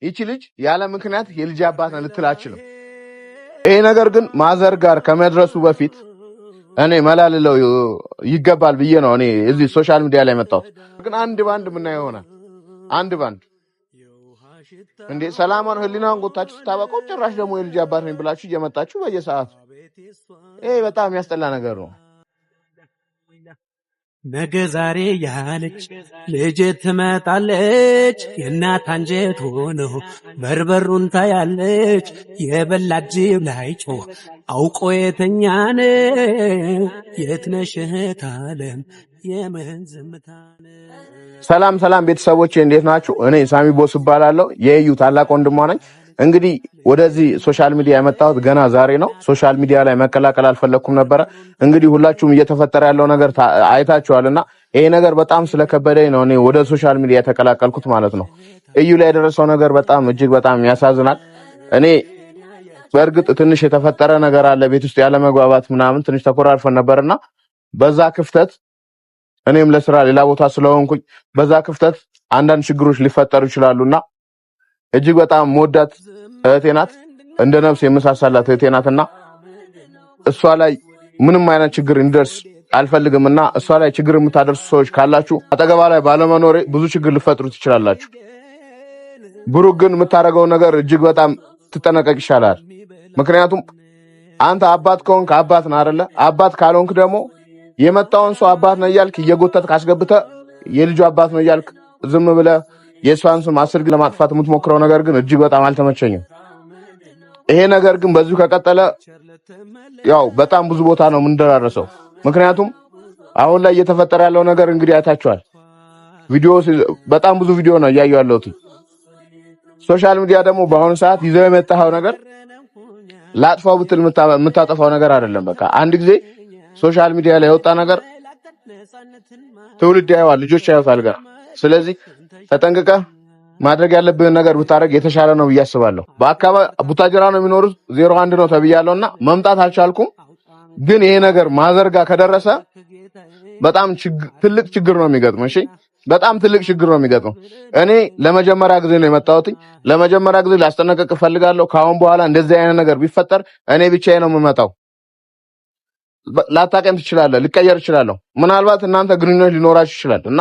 ይቺ ልጅ ያለ ምክንያት የልጅ አባት ነው ልትላችልም። ይሄ ነገር ግን ማዘር ጋር ከመድረሱ በፊት እኔ መላልለው ይገባል ብዬ ነው እኔ እዚህ ሶሻል ሚዲያ ላይ መጣሁት። ግን አንድ ባንድ ምን ይሆናል? አንድ ባንድ እንዴ ሰላማን ህሊናን ጎታችሁ ስታበቀው ጭራሽ ደግሞ የልጅ አባት ነኝ ብላችሁ እየመጣችሁ በየሰዓቱ ይሄ በጣም ያስጠላ ነገር ነው። ነገ ዛሬ ያለች ልጅ ትመጣለች የእናት አንጀት ሆኖ በርበሩን ታያለች የበላጅ ላይ ጮህ አውቆ የተኛነ የትነሽ እህት ዓለም የምን ዝምታነ። ሰላም ቤተሰቦቼ እንዴት ናችሁ? እኔ ሳሚ ቦስ እባላለሁ። የዩ ታላቅ ወንድሟ ነኝ። እንግዲህ ወደዚህ ሶሻል ሚዲያ የመጣሁት ገና ዛሬ ነው። ሶሻል ሚዲያ ላይ መቀላቀል አልፈለኩም ነበረ። እንግዲህ ሁላችሁም እየተፈጠረ ያለው ነገር አይታችኋልና ይሄ ነገር በጣም ስለከበደኝ ነው እኔ ወደ ሶሻል ሚዲያ የተቀላቀልኩት ማለት ነው። እዩ ላይ የደረሰው ነገር በጣም እጅግ በጣም ያሳዝናል። እኔ በእርግጥ ትንሽ የተፈጠረ ነገር አለ ቤት ውስጥ ያለ መግባባት ምናምን ትንሽ ተኮራርፈን ነበርና በዛ ክፍተት እኔም ለስራ ሌላ ቦታ ስለሆንኩኝ በዛ ክፍተት አንዳንድ ችግሮች ሊፈጠሩ ይችላሉና እጅግ በጣም ሞዳት እህቴ ናት። እንደ ነፍስ የምሳሳላት እህቴ ናትና እሷ ላይ ምንም አይነት ችግር እንዲደርስ አልፈልግምና እሷ ላይ ችግር የምታደርሱ ሰዎች ካላችሁ አጠገባ ላይ ባለመኖሬ ብዙ ችግር ልፈጥሩ ትችላላችሁ። ብሩክ ግን የምታረገው ነገር እጅግ በጣም ትጠነቀቅ ይሻላል። ምክንያቱም አንተ አባት ከሆንክ አባት ነህ አይደለ? አባት ካልሆንክ ደግሞ የመጣውን ሰው አባት ነው እያልክ እየጎተትክ አስገብተህ የልጁ አባት ነው እያልክ ዝም ብለህ የሷን ስም አስርግ ለማጥፋት የምትሞክረው ነገር ግን እጅግ በጣም አልተመቸኝም። ይሄ ነገር ግን በዚሁ ከቀጠለ ያው በጣም ብዙ ቦታ ነው የምንደራረሰው። ምክንያቱም አሁን ላይ እየተፈጠረ ያለው ነገር እንግዲህ አይታችኋል። በጣም ብዙ ቪዲዮ ነው እያየሁ ያለሁት። ሶሻል ሚዲያ ደግሞ በአሁኑ ሰዓት ይዘው የመጣው ነገር ላጥፋው ብትል የምታጠፋው ነገር አይደለም። በቃ አንድ ጊዜ ሶሻል ሚዲያ ላይ የወጣ ነገር ትውልድ ያየዋል፣ ልጆች ያዩታል ጋር። ስለዚህ ተጠንቅቀህ ማድረግ ያለብህን ነገር ብታረግ የተሻለ ነው ብዬ አስባለሁ። በአካባቢ ቡታጅራ ነው የሚኖሩት 01 ነው ተብያለሁና መምጣት አልቻልኩም። ግን ይሄ ነገር ማዘርጋ ከደረሰ በጣም ትልቅ ችግር ነው የሚገጥመው። እሺ በጣም ትልቅ ችግር ነው የሚገጥመው። እኔ ለመጀመሪያ ጊዜ ነው የመጣሁት። ለመጀመሪያ ጊዜ ላስጠነቅቅ እፈልጋለሁ። ካሁን በኋላ እንደዚህ አይነት ነገር ቢፈጠር እኔ ብቻዬ ነው የምመጣው። ላታቀም ትችላለህ፣ ልቀየር እችላለሁ። ምናልባት እናንተ ግንኙነት ሊኖራችሁ ይችላል እና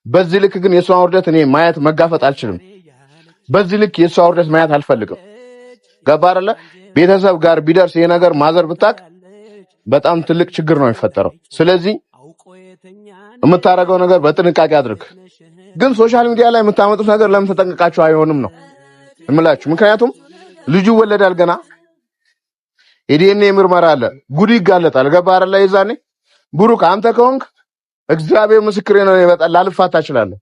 በዚህ ልክ ግን የሷን ውርደት እኔ ማየት መጋፈጥ አልችልም። በዚህ ልክ የሷን ውርደት ማየት አልፈልግም። ገባ አይደለ? ቤተሰብ ጋር ቢደርስ ይሄ ነገር ማዘር ብታቅ በጣም ትልቅ ችግር ነው የሚፈጠረው። ስለዚህ የምታረገው ነገር በጥንቃቄ አድርግ። ግን ሶሻል ሚዲያ ላይ የምታመጡት ነገር ለምን ተጠንቅቃችሁ አይሆንም ነው እምላችሁ። ምክንያቱም ልጁ ወለዳል ገና የዲኤንኤ ምርመራ አለ፣ ጉድ ይጋለጣል። ገባ አይደለ? ይዛኔ ብሩክ አንተ ከሆንክ እግዚአብሔር ምስክሬ ነው ይበጣል ላልፋታ እችላለሁ።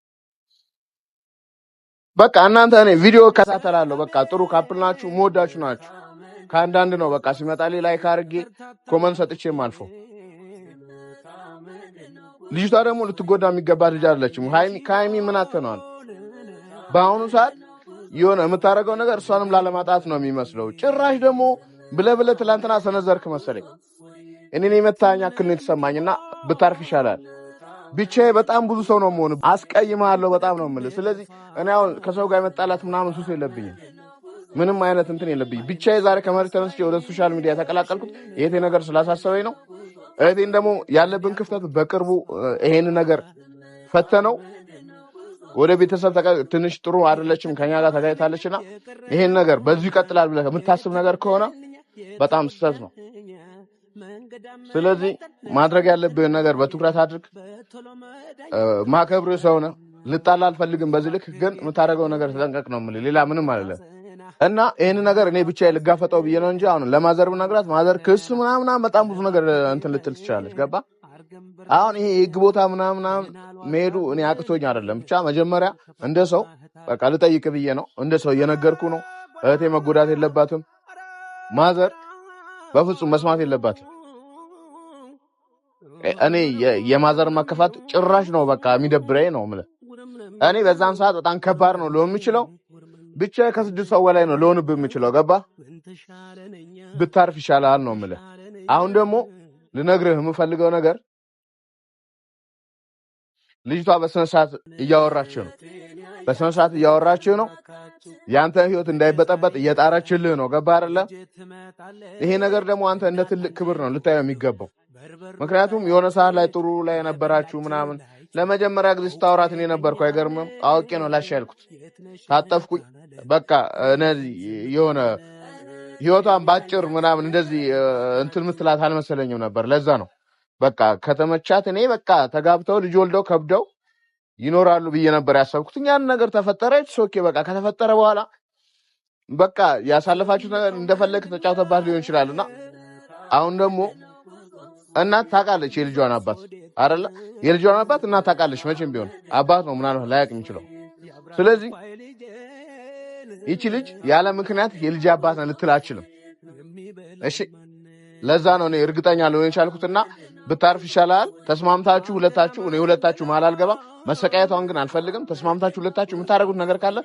በቃ እናንተ እኔ ቪዲዮ ከታተላለሁ። በቃ ጥሩ ካፕል ናችሁ፣ ሞዳችሁ ናችሁ። ከአንዳንድ ነው በቃ ሲመጣልኝ ላይክ አድርጌ ኮመንት ሰጥቼም አልፎ ልጅቷ ደግሞ ልትጎዳ የሚገባ ልጅ አይደለችም። ሃይሚ ምን አተናል? በአሁኑ ሰዓት የሆነ የምታረገው ነገር እሷንም ላለማጣት ነው የሚመስለው። ጭራሽ ደግሞ ብለህ ትላንትና ሰነዘርክ መሰለኝ። እኔ የመታኛ ክል ነው የተሰማኝና ብታርፍ ይሻላል። ብቻዬ በጣም ብዙ ሰው ነው የምሆነው። አስቀይማለሁ በጣም ነው የምልህ። ስለዚህ እኔ አሁን ከሰው ጋር መጣላት ምናምን ሱስ የለብኝም። ምንም አይነት እንትን የለብኝም። ብቻዬ ዛሬ ከመሬት ተነስቼ ወደ ሶሻል ሚዲያ ተቀላቀልኩት ይሄ ነገር ስላሳሰበኝ ነው። እህቴን ደግሞ ያለብን ክፍተት በቅርቡ ይሄን ነገር ፈተነው ወደ ቤተሰብ ትንሽ ጥሩ አይደለችም፣ ከኛ ጋር ተጋይታለችና ይሄን ነገር በዚሁ ይቀጥላል ብለህ የምታስብ ነገር ከሆነ በጣም ስህተት ነው። ስለዚህ ማድረግ ያለብህን ነገር በትኩረት አድርግ። ማከብር ሰው ነህ፣ ልጣላ አልፈልግም። በዚህ ልክ ግን የምታደርገው ነገር ተጠንቀቅ ነው የምልህ። ሌላ ምንም አይደለም። እና ይሄን ነገር እኔ ብቻዬ ልጋፈጠው ብዬ ነው እንጂ አሁን ለማዘር ብነግራት ማዘር ክስ ምናምን በጣም ብዙ ነገር እንትን ልትል ትችላለች። ገባ? አሁን ይሄ የህግ ቦታ ምናምን መሄዱ እኔ አቅቶኝ አይደለም። ብቻ መጀመሪያ እንደ ሰው በቃ ልጠይቅ ብዬ ነው። እንደ ሰው እየነገርኩ ነው። እህቴ መጎዳት የለባትም። ማዘር በፍጹም መስማት የለባትም። እኔ የማዘር መከፋት ጭራሽ ነው በቃ የሚደብረኝ ነው የምልህ። እኔ በዛን ሰዓት በጣም ከባድ ነው ሊሆን የሚችለው። ብቻ ከስድስት ሰው በላይ ነው ሊሆንብህ የሚችለው። ገባ? ብታርፍ ይሻላል ነው የምልህ። አሁን ደግሞ ልነግርህ የምፈልገው ነገር ልጅቷ በስነ ስርዓት እያወራች ነው። በስነ ስርዓት እያወራችሁ ነው። ያንተ ህይወት እንዳይበጠበጥ እየጣረችልህ ነው። ገባህ አይደለ? ይሄ ነገር ደግሞ አንተ እንደ ትልቅ ክብር ነው ልታየው የሚገባው። ምክንያቱም የሆነ ሰዓት ላይ ጥሩ ላይ የነበራችሁ ምናምን ለመጀመሪያ ጊዜ ስታወራት እኔ ነበርኩ። አይገርምም? አውቄ ነው ላሽ ያልኩት። ታጠፍኩኝ። በቃ እነዚህ የሆነ ህይወቷን ባጭር ምናምን እንደዚህ እንትን ምትላት አልመሰለኝም ነበር። ለዛ ነው በቃ ከተመቻት እኔ በቃ ተጋብተው ልጅ ወልደው ከብደው ይኖራሉ ብዬ ነበር ያሰብኩት። ያን ነገር ተፈጠረ። ኦኬ በቃ ከተፈጠረ በኋላ በቃ ያሳለፋችሁ ነገር እንደፈለክ ተጫውተባት ሊሆን ይችላልና አሁን ደግሞ እናት ታውቃለች የልጇን አባት አይደለ? የልጇን አባት እናት ታውቃለች። መቼም ቢሆን አባት ነው ምናልባት ላያውቅ የሚችለው። ስለዚህ ይቺ ልጅ ያለ ምክንያት የልጅ አባት ነው ልትል አትችልም። እሺ ለዛ ነው እኔ እርግጠኛ ልሆን የቻልኩትና ብታርፍ ይሻላል። ተስማምታችሁ ሁለታችሁ እኔ ሁለታችሁ መሀል አልገባም። መሰቃየቷን ግን አልፈልግም። ተስማምታችሁ ሁለታችሁ የምታደርጉት ነገር ካለ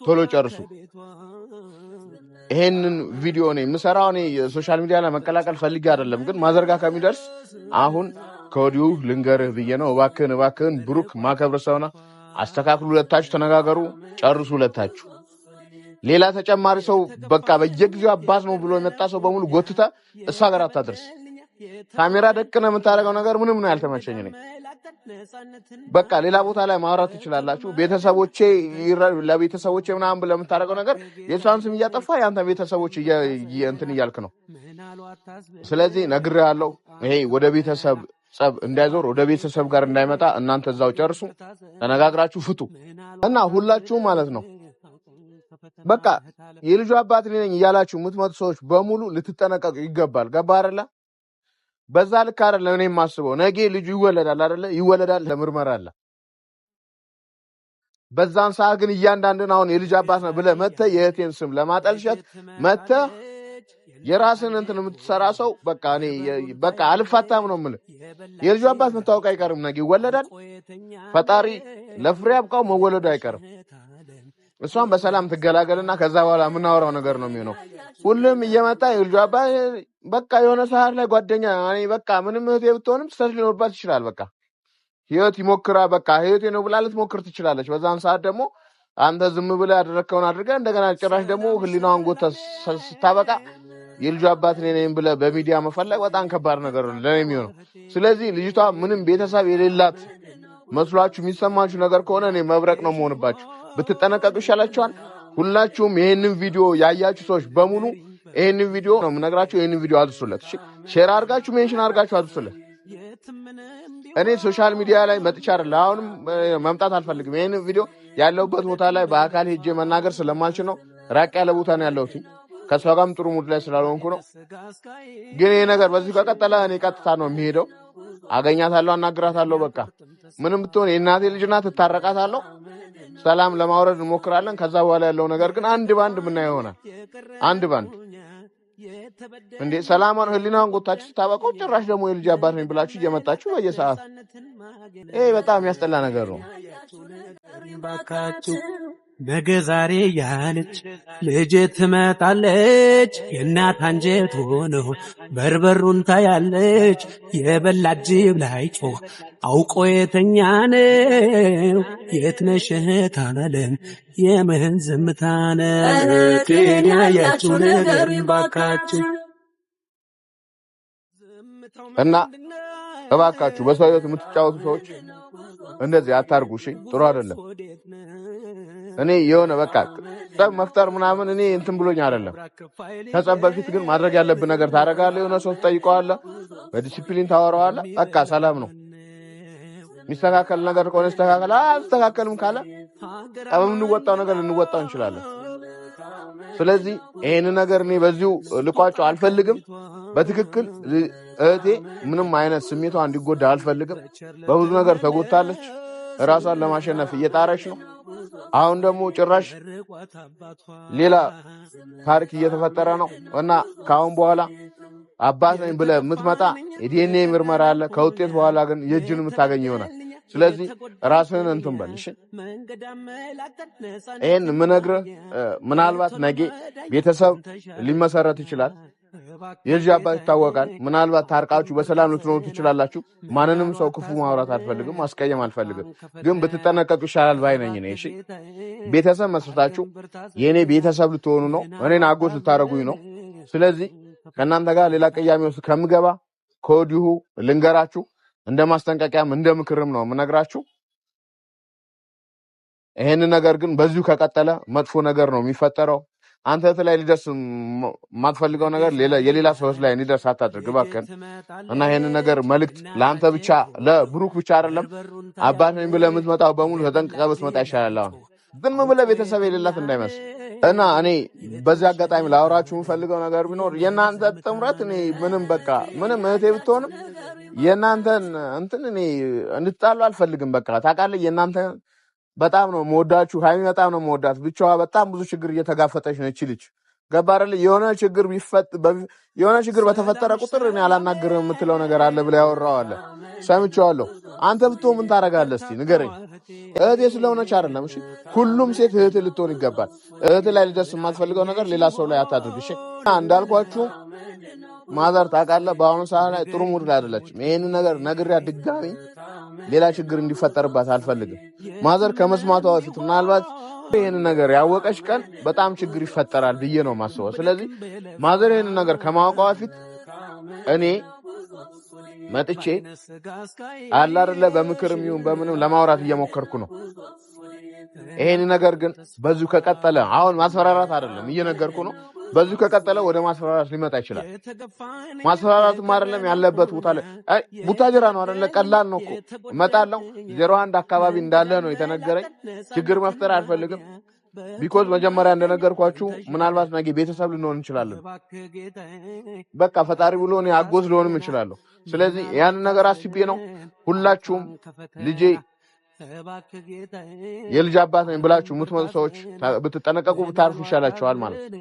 ቶሎ ጨርሱ። ይሄንን ቪዲዮ ነው የምሰራው። እኔ ሶሻል ሚዲያ ላይ መቀላቀል ፈልጌ አይደለም፣ ግን ማዘርጋ ከሚደርስ አሁን ከወዲሁ ልንገርህ ብዬ ነው። እባክህን ብሩክ ማከብር ሰውና አስተካክሉ። ሁለታችሁ ተነጋገሩ፣ ጨርሱ ሁለታችሁ። ሌላ ተጨማሪ ሰው በቃ በየጊዜው አባት ነው ብሎ የመጣ ሰው በሙሉ ጎትታ እሷ ጋር አታድርስ። ካሜራ ደቅነ የምታደርገው ነገር ምንም ነው ያልተመቸኝ ነኝ። በቃ ሌላ ቦታ ላይ ማውራት ትችላላችሁ። ቤተሰቦቼ ለቤተሰቦቼ ምናምን ብለህ የምታደርገው ነገር የሷን ስም እያጠፋ ያንተ ቤተሰቦች እንትን እያልክ ነው። ስለዚህ ነግሬሃለሁ። ይሄ ወደ ቤተሰብ ጸብ እንዳይዞር ወደ ቤተሰብ ጋር እንዳይመጣ እናንተ እዛው ጨርሱ፣ ተነጋግራችሁ ፍቱ እና ሁላችሁም ማለት ነው በቃ የልጁ አባት ነኝ እያላችሁ የምትመጡ ሰዎች በሙሉ ልትጠነቀቁ ይገባል። ገባህ አይደለ? በዛ ልክ አይደለም እኔ የማስበው። ነገ ልጁ ይወለዳል አይደለ? ይወለዳል፣ ለምርመራ አለ። በዛን ሰዓት ግን እያንዳንዱን አሁን የልጅ አባት ነው ብለህ መተህ የእህቴን ስም ለማጠልሸት መተህ የራስን እንትን የምትሰራ ሰው በቃ እኔ በቃ አልፋታም ነው የምልህ። የልጁ አባት መታወቅ አይቀርም፣ ነገ ይወለዳል። ፈጣሪ ለፍሬ ያብቃው፣ መወለዱ አይቀርም። እሷን በሰላም ትገላገልና ከዛ በኋላ የምናወራው ነገር ነው የሚሆነው። ሁሉም እየመጣ የልጁ አባት በቃ የሆነ ሰዓት ላይ ጓደኛ እኔ በቃ ምንም እህቴ ብትሆንም ስህተት ሊኖርባት ይችላል። በቃ ህይወት ይሞክራ በቃ ህይወቴ ነው ብላ ልትሞክር ትችላለች። በዛን ሰዓት ደግሞ አንተ ዝም ብለህ ያደረግከውን አድርገህ እንደገና ጭራሽ ደግሞ ህሊናዋን ጎተህ ስታበቃ የልጁ አባት ነኝ ብለህ በሚዲያ መፈለግ በጣም ከባድ ነገር ነው ለኔ የሚሆነው። ስለዚህ ልጅቷ ምንም ቤተሰብ የሌላት መስሏችሁ የሚሰማችሁ ነገር ከሆነ እኔ መብረቅ ነው መሆንባችሁ። ብትጠነቀቁ ይሻላችኋል። ሁላችሁም ይሄንን ቪዲዮ ያያችሁ ሰዎች በሙሉ ይሄንን ቪዲዮ ነው የምነግራችሁ፣ ይሄንን ቪዲዮ አድርሱለት። እሺ ሼር አድርጋችሁ ሜንሽን አድርጋችሁ አድርሱለት። እኔ ሶሻል ሚዲያ ላይ መጥቻ አይደል አሁንም መምጣት አልፈልግም። ይሄንን ቪዲዮ ያለውበት ቦታ ላይ በአካል ሄጄ መናገር ስለማልችል ነው ራቅ ያለ ቦታ ነው ያለሁት። ከሷ ጋርም ጥሩ ሙድ ላይ ስላልሆንኩ ነው። ግን ይሄ ነገር በዚህ ከቀጠለ እኔ ቀጥታ ነው የሚሄደው። አገኛታለሁ፣ አናግራታለሁ። በቃ ምንም ብትሆን የእናቴ ልጅ ናት፣ እታረቃታለሁ። ሰላም ለማውረድ እንሞክራለን። ከዛ በኋላ ያለው ነገር ግን አንድ ባንድ ምናየው ይሆናል። አንድ ባንድ እንዴ ሰላማን ህሊናን ጎታችሁ ስታበቀው ጭራሽ ደግሞ የልጅ አባት ነኝ ብላችሁ እየመጣችሁ በየሰዓት ይሄ በጣም የሚያስጠላ ነገር ነው። ነገ ዛሬ ያለች ልጅ ትመጣለች፣ የእናት አንጀት ሆነው በርበሩን ታያለች። የበላ ጅብ ላይ ጮህ አውቆ የተኛ ነው። የት ነሽ እህት አለም የምህን ዝምታ ነው። ቴን ያያችሁ ነገር ባካችሁ እና እባካችሁ በሰው ህይወት የምትጫወቱ ሰዎች እንደዚህ አታርጉ። እሺ ጥሩ አይደለም። እኔ የሆነ በቃ ጸብ መፍጠር ምናምን እኔ እንትን ብሎኝ አይደለም። ከጸብ በፊት ግን ማድረግ ያለብን ነገር ታደርጋለህ። የሆነ ሰው ትጠይቀዋለህ፣ በዲሲፕሊን ታወራዋለህ። በቃ ሰላም ነው። የሚስተካከል ነገር ከሆነ ይስተካከል፣ አልተስተካከልም ካለ ጠብ የምንወጣው ነገር ልንወጣው እንችላለን። ስለዚህ ይሄን ነገር እኔ በዚሁ ልቋጨው አልፈልግም። በትክክል እህቴ ምንም አይነት ስሜቷ እንዲጎዳ አልፈልግም። በብዙ ነገር ተጎድታለች። ራሷን ለማሸነፍ እየጣረች ነው። አሁን ደግሞ ጭራሽ ሌላ ታሪክ እየተፈጠረ ነው እና ከአሁን በኋላ አባት ነኝ ብለህ የምትመጣ የዲኤንኤ ምርመራ አለ። ከውጤት በኋላ ግን የእጅን የምታገኝ ይሆናል። ስለዚህ ራስህን እንትን በል እሺ። ይሄን የምነግርህ ምናልባት ነገ ቤተሰብ ሊመሰረት ይችላል። የልጅ አባት ይታወቃል። ምናልባት ታርቃችሁ በሰላም ልትኖሩ ትችላላችሁ። ማንንም ሰው ክፉ ማውራት አልፈልግም፣ ማስቀየም አልፈልግም። ግን ብትጠነቀቁ ይሻላል ባይ ነኝ እኔ። እሺ ቤተሰብ መስርታችሁ የኔ ቤተሰብ ልትሆኑ ነው፣ እኔን አጎት ልታረጉኝ ነው። ስለዚህ ከእናንተ ጋር ሌላ ቅያሜ ውስጥ ከምገባ ከወዲሁ ልንገራችሁ። እንደ ማስጠንቀቂያም እንደ ምክርም ነው የምነግራችሁ። ይሄን ነገር ግን በዚሁ ከቀጠለ መጥፎ ነገር ነው የሚፈጠረው። አንተ ላይ ሊደርስ የማትፈልገው ነገር የሌላ ሰዎች ላይ እንዲደርስ አታድርግ እባክህን። እና ይሄን ነገር መልእክት ለአንተ ብቻ ለብሩክ ብቻ አይደለም፣ አባት ነኝ ብለህ የምትመጣው በሙሉ ተጠንቅቀህ ብትመጣ ይሻላል። አሁን ዝም ብለህ ቤተሰብ የሌላት እንዳይመስል። እና እኔ በዚህ አጋጣሚ ላወራችሁ የምፈልገው ነገር ቢኖር የእናንተ ጥምረት እኔ ምንም እህቴ ብትሆንም የእናንተን እንትን እኔ እንድትጣሉ አልፈልግም። በቃ ታውቃለህ፣ የእናንተ በጣም ነው መወዳችሁ። ሃይሚ በጣም ነው መወዳት። ብቻዋ በጣም ብዙ ችግር እየተጋፈጠች ነው እቺ ልጅ። ገባህ አይደል? የሆነ ችግር በተፈጠረ ቁጥር እኔ አላናግርም የምትለው ነገር አለ ብላ ያወራው አለ፣ ሰምቼዋለሁ። አንተ ብትሆን ምን ታረጋለህ? እስቲ ንገረኝ። እህቴ ስለሆነች አይደለም እሺ። ሁሉም ሴት እህት ልትሆን ይገባል። እህት ላይ ልደርስ የማትፈልገው ነገር ሌላ ሰው ላይ አታድርግ እሺ። እንዳልኳችሁ ማዘር ታውቃለህ፣ በአሁኑ ሰዓት ላይ ጥሩ ሙድ ላይ አይደለችም። ይሄን ነገር ነግሬያት ድጋሚ ሌላ ችግር እንዲፈጠርባት አልፈልግም። ማዘር ከመስማቷ በፊት ምናልባት ይሄን ነገር ያወቀች ቀን በጣም ችግር ይፈጠራል ብዬ ነው ማስበው። ስለዚህ ማዘር ይሄን ነገር ከማወቋ በፊት እኔ መጥቼ አለ አይደለ በምክርም ይሁን በምንም ለማውራት እየሞከርኩ ነው። ይሄን ነገር ግን በዚሁ ከቀጠለ አሁን ማስፈራራት አይደለም እየነገርኩ ነው። በዚሁ ከቀጠለ ወደ ማስፈራራት ሊመጣ ይችላል። ማስፈራራትም አይደለም ያለበት ቦታ ላይ ቡታጀራ ነው አይደለ? ቀላል ነው እኮ እመጣለሁ። 01 አካባቢ እንዳለ ነው የተነገረኝ። ችግር መፍጠር አልፈልግም። ቢኮዝ መጀመሪያ እንደነገርኳችሁ ምናልባት ነገ ቤተሰብ ልንሆን እንችላለን። በቃ ፈጣሪ ብሎ እኔ አጎት ልሆንም እችላለሁ። ስለዚህ ያን ነገር አስቤ ነው። ሁላችሁም ልጄ የልጅ አባት ነኝ ብላችሁ የምትመጡ ሰዎች ብትጠነቀቁ ብታርፉ ይሻላችኋል ማለት ነው።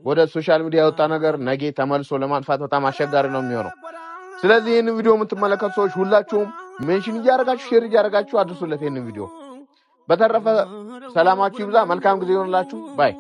ወደ ሶሻል ሚዲያ የወጣ ነገር ነገ ተመልሶ ለማጥፋት በጣም አስቸጋሪ ነው የሚሆነው። ስለዚህ ይህን ቪዲዮ የምትመለከቱ ሰዎች ሁላችሁም ሜንሽን እያደረጋችሁ ሼር እያደረጋችሁ አድርሱለት ይህን ቪዲዮ። በተረፈ ሰላማችሁ ይብዛ። መልካም ጊዜ ይሆንላችሁ ባይ